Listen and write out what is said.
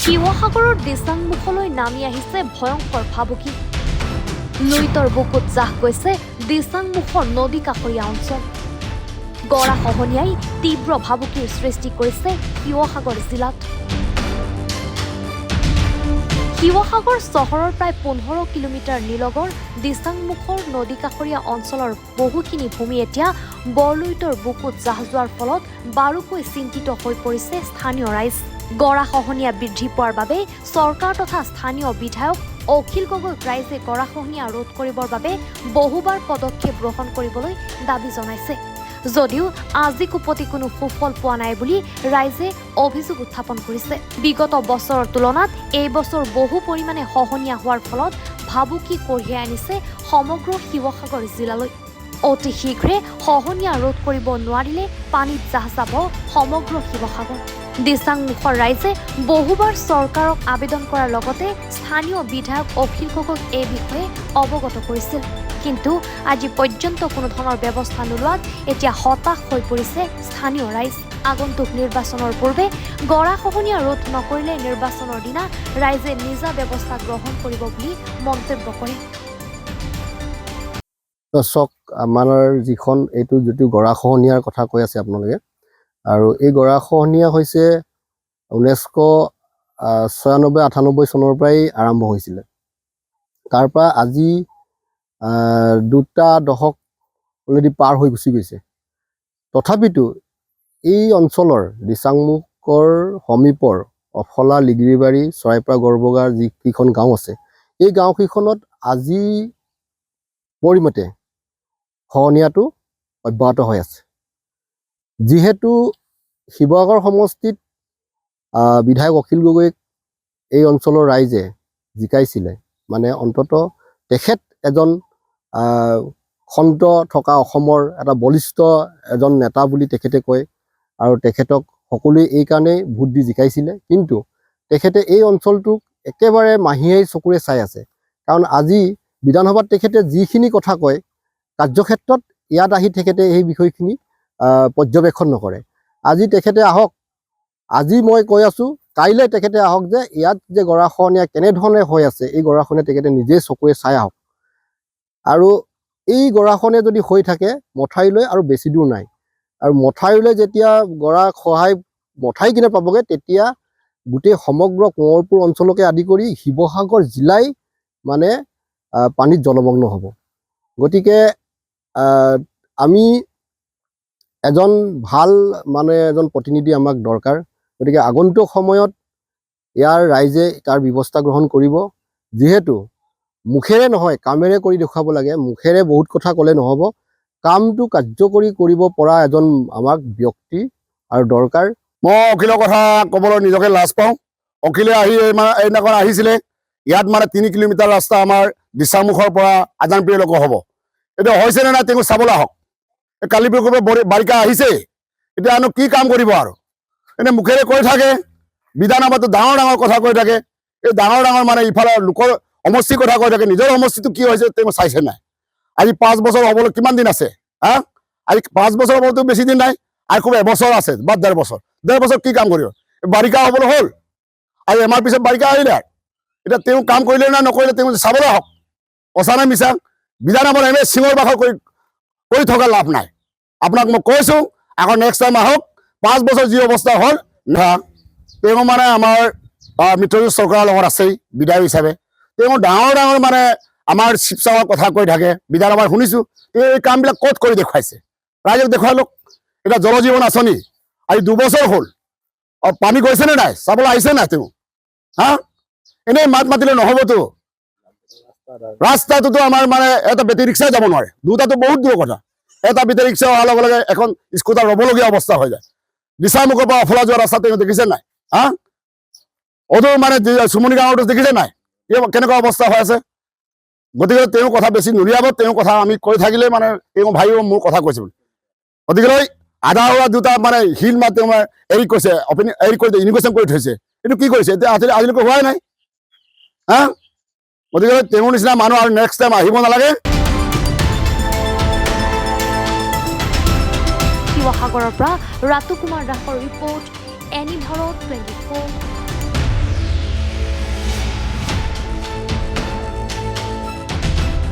শিৱসাগৰৰ দিচাংমুখলৈ নামি আহিছে ভয়ংকৰ ভাবুকি লুইতৰ বুকুত জাহ গৈছে দিচাংমুখৰ নদী কাষৰীয়া অঞ্চল গৰাখহনীয়াই তীব্ৰ ভাবুকিৰ সৃষ্টি কৰিছে শিৱসাগৰ জিলাত শিৱসাগৰ চহৰৰ প্ৰায় 15 কিলোমিটাৰ নিলগৰ দিচাংমুখৰ নদী কাষৰীয়া অঞ্চলৰ বহুখিনি ভূমি এতিয়া বৰলুইতৰ বুকুত জাহ যোৱাৰ ফলত বাৰুকৈ চিন্তিত হৈ পৰিছে স্থানীয় ৰাইজ গৰাখহনীয়া বৃদ্ধি পোৱাৰ বাবে চৰকাৰ তথা স্থানীয় বিধায়ক অখিল গগৈক ৰাইজে গৰাখহনীয়া ৰোধ কৰিবৰ বাবে বহুবাৰ পদক্ষেপ গ্ৰহণ কৰিবলৈ দাবী জনাইছে যদিও আজিক উপতি কোনো সুফল পোৱা নাই বুলি ৰাইজে অভিযোগ উত্থাপন কৰিছে বিগত বছৰৰ তুলনাত এই বছৰ বহু পৰিমাণে খহনীয়া হোৱাৰ ফলত ভাবুকি কঢ়িয়াই আনিছে সমগ্ৰ শিৱসাগৰ জিলালৈ অতি শীঘ্ৰে খহনীয়া ৰোধ কৰিব নোৱাৰিলে পানীত জাহ যাব সমগ্ৰ শিৱসাগৰ দিচাংমুখৰ ৰাইজে বহুবাৰ চৰকাৰক আবেদন কৰাৰ লগতে স্থানীয় বিধায়ক অখিল গগৈক এই বিষয়ে অৱগত কৰিছিল কিন্তু আজি পৰ্যন্ত কোনো ধৰণৰ ব্যৱস্থা নোলোৱাত এতিয়া হতাশ হৈ পৰিছে স্থানীয় ৰাইজ আগন্তুক নিৰ্বাচনৰ পূৰ্বে গৰাখহনীয়া ৰোধ নকৰিলে নিৰ্বাচনৰ দিনা ৰাইজে নিজা ব্যৱস্থা গ্ৰহণ কৰিব বুলি মন্তব্য কৰে দৰ্শক আমাৰ যিখন এইটো যিটো গৰাখহনীয়াৰ কথা কৈ আছে আপোনালোকে আৰু এই গৰাখহনীয়া হৈছে 1996-98 চনৰ পৰাই আৰম্ভ হৈছিলে তাৰ পৰা আজি দুটা দশক অলৰেডি পাৰ হৈ গুচি গৈছে তথাপিতো এই অঞ্চলৰ দিচাংমুখৰ সমীপৰ অফলা লিগিৰিবাৰী চৰাইপাৰা গড়বগাৰ যিকেইখন গাঁও আছে এই গাঁওকেইখনত আজি পৰিমতে খহনীয়াটো অব্যাহত হৈ আছে যিহেতু শিৱসাগৰ সমষ্টিত বিধায়ক অখিল গগৈক এই অঞ্চলৰ ৰাইজে জিকাইছিলে মানে অন্ততঃ তেখেত এজন খন্ত থকা অসমৰ এটা বলিষ্ঠ এজন নেতা বুলি তেখেতে কয় আৰু তেখেতক সকলোৱে এই কাৰণেই ভোট দি জিকাইছিলে কিন্তু তেখেতে এই অঞ্চলটোক একেবাৰে মাহিয়াই চকুৰে চাই আছে কাৰণ আজি বিধানসভাত তেখেতে যিখিনি কথা কয় কাৰ্যক্ষেত্ৰত ইয়াত আহি তেখেতে এই বিষয়খিনি পৰ্যবেক্ষণ নকৰে আজি তেখেতে আহক আজি মই কৈ আছো কাইলৈ তেখেতে আহক যে ইয়াত যে গৰাখহনীয়া কেনেধৰণে হৈ আছে এই গৰাখহনীয়া তেখেতে নিজে চকুৰে চাই আহক আৰু এই গৰাখহনীয়া যদি হৈ থাকে মথাইলৈ আৰু বেছি দূৰ নাই আৰু মথাইলৈ যেতিয়া গৰা খহাই মথাই কিনে পাবগে তেতিয়া গোটেই সমগ্ৰ কোঁৱৰপুৰ অঞ্চলকে আদি কৰি শিৱসাগৰ জিলাই মানে পানীত জলমগ্ন হ'ব গতিকে আমি এজন ভাল মানে এজন প্ৰতিনিধি আমাক দৰকাৰ গতিকে আগন্তুক সময়ত ইয়াৰ ৰাইজে তাৰ ব্যৱস্থা গ্ৰহণ কৰিব যিহেতু মুখেৰে নহয় কামেৰে কৰি দেখুৱাব লাগে মুখেৰে বহুত কথা ক'লে নহ'ব কামটো কাৰ্যকৰী কৰিব পৰা এজন আমাক ব্যক্তি আৰু দৰকাৰ মই অখিলৰ কথা ক'বলৈ নিজকে লাজ পাওঁ অখিলে আহি এইদিনাখন আহিছিলে ইয়াত মানে 3 কিলোমিটাৰ ৰাস্তা আমাৰ দিচাংমুখৰ পৰা আজানপীৰলৈকে হ'ব এতিয়া হৈছেনে নাই তেওঁ চাবলৈ আহক কালি বাৰিষা আহিছে এতিয়া আনো কি কাম কৰিব আৰু এনে মুখেৰে কৈ থাকে বিধানসভাতো ডাঙৰ ডাঙৰ কথা কৈ থাকে এই ডাঙৰ ডাঙৰ মানে ইফালে লোকৰ সমষ্টিৰ কথা কৈ থাকে নিজৰ সমষ্টিটো কি হৈছে তেওঁ চাইছে নাই আজি 5 বছৰ হ'বলৈ কিমান দিন আছে হা আজি 5 বছৰ হ'বতো বেছি দিন নাই আৰু খুব এবছৰ আছে বা 1.5 বছৰ 1.5 বছৰ কি কাম কৰিব বাৰিষা হ'বলৈ হ'ল আৰু এমাৰ পিছত বাৰিষা আহিলে এতিয়া তেওঁ কাম কৰিলে নে নকৰিলে তেওঁ চাবলৈ আহক সঁচা নে মিছা বিধানসভাত এনে চিঙৰ বাখৰ কৰি থকা লাভ নাই আপোনাক মই কৈছোঁ আকৌ নেক্সট টাইম আহক 5 বছৰ যি অৱস্থা হ'ল না তেওঁ মানে আমাৰ মিত্ৰজোঁট চৰকাৰৰ লগত আছেই বিধায়ক হিচাপে তেওঁ ডাঙৰ ডাঙৰ মানে আমাৰ শিৱসাগৰৰ কথা কৈ থাকে বিধানসভাত শুনিছোঁ এই কামবিলাক ক'ত কৰি দেখুৱাইছে ৰাইজক দেখুৱাই লওক এতিয়া জল জীৱন আঁচনি আজি 2 বছৰ হ'ল পানী গৈছেনে নাই চাবলৈ আহিছে নাই তেওঁ হা এনেই মাতিলে নহ'বতো ৰাস্তাটোতো আমাৰ মানে এটা বেটেৰী ৰিক্সাই যাব নোৱাৰে দুটাতো বহুত দূৰৰ কথা এটা বেটেৰী ৰিক্সা অহাৰ লগে লগে এখন স্কুটাৰ ৰ'বলগীয়া অৱস্থা হৈ যায় দিচাংমুখৰ পৰা অফলা যোৱা ৰাস্তা তেওঁ দেখিছে নাই হা অদূৰ মানে চুমনি গাঁৱতো দেখিছে নাই কেনেকুৱা অৱস্থা হৈ আছে গতিকে তেওঁ কথা বেছি নুলিয়াব তেওঁ কথা আমি কৈ থাকিলে মানে তেওঁ ভাইও মোৰ কথা কৈছে গতিকে আধা হোৱা দুটা মানে শিল মা তেওঁ এৰি কৈছে এৰি কৰি ইনিগেশ্যন কৰি থৈছে এইটো কি কৰিছে এতিয়া আজিলৈকে হোৱাই নাই হা গতিকে তেওঁৰ নিচিনা মানুহ আৰু নেক্সট টাইম আহিব নালাগে শিৱসাগৰৰ পৰা ৰাতু কুমাৰ দাসৰ ৰিপৰ্ট এনি ভাৰত 24